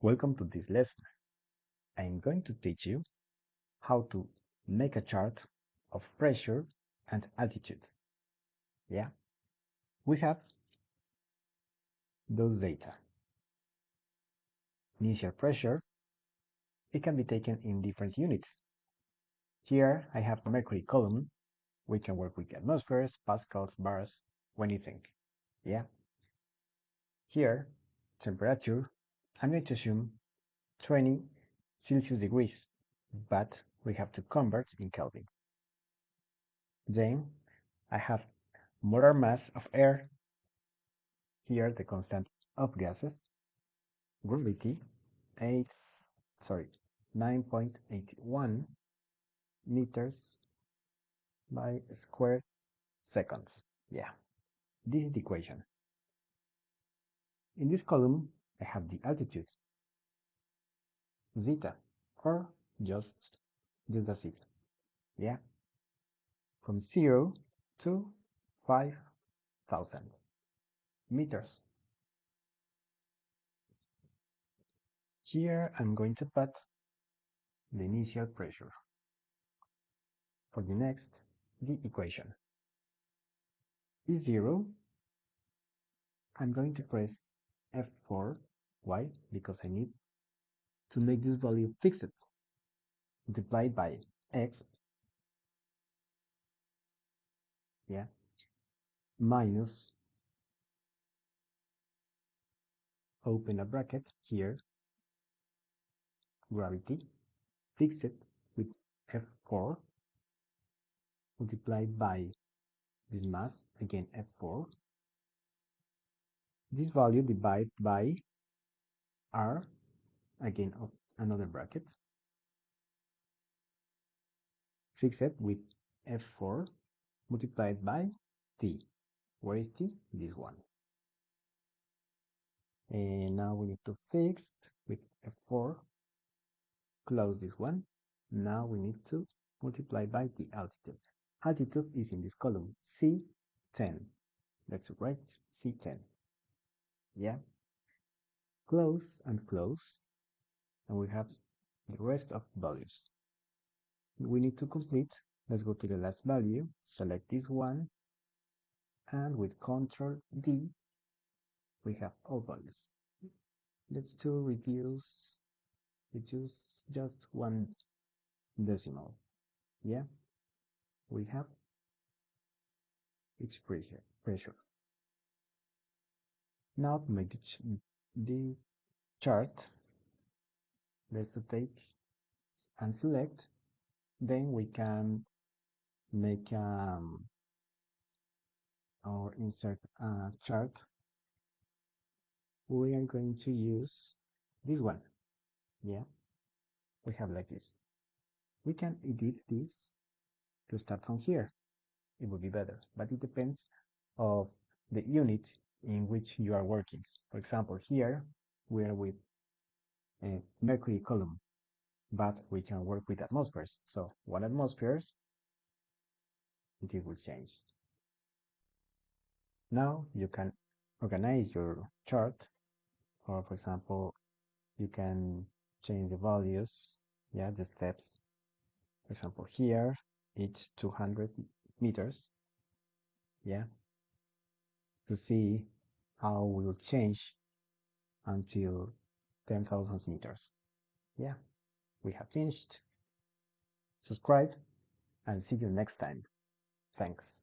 Welcome to this lesson. I'm going to teach you how to make a chart of pressure and altitude. Yeah, we have those data. Initial pressure, it can be taken in different units. Here I have mercury column. We can work with atmospheres, pascals, bars, anything. Yeah. Here, temperature, I'm going to assume 20 Celsius degrees, but we have to convert in Kelvin. Then I have molar mass of air, here the constant of gases, gravity 9.81 meters by square seconds. Yeah, this is the equation. In this column I have the altitude, zeta, or just delta zeta. Yeah, from 0 to 5,000 meters. Here I'm going to put the initial pressure. For the next, the equation is 0. I'm going to press F4. Why? Because I need to make this value fixed. Multiplied by x, yeah, minus, open a bracket here, gravity, fixed with F4, multiplied by this mass, again F4. This value divided by R, again another bracket, fixed with F4, multiplied by T. Where is T? This one. And now we need to fix with F4, close this one. Now we need to multiply by the altitude. Altitude is in this column, C10. Let's write C10. Yeah. Close and close. And we have the rest of values. We need to complete. Let's go to the last value. Select this one. And with Ctrl D, we have all values. Let's do reduce just one decimal. Yeah, we have each pressure. Now to make the chart, let's take and select. Then we can make or insert a chart. We are going to use this one. Yeah, we have like this. We can edit this to start from here. It would be better, but it depends of the unit in which you are working. For example, here we are with a mercury column, but we can work with atmospheres. So 1 atmosphere, it will change. Now you can organize your chart, or for example, you can change the values, yeah, the steps. For example, here, each 200 meters, yeah, to see how we will change until 10,000 meters. Yeah, we have finished. Subscribe and see you next time. Thanks.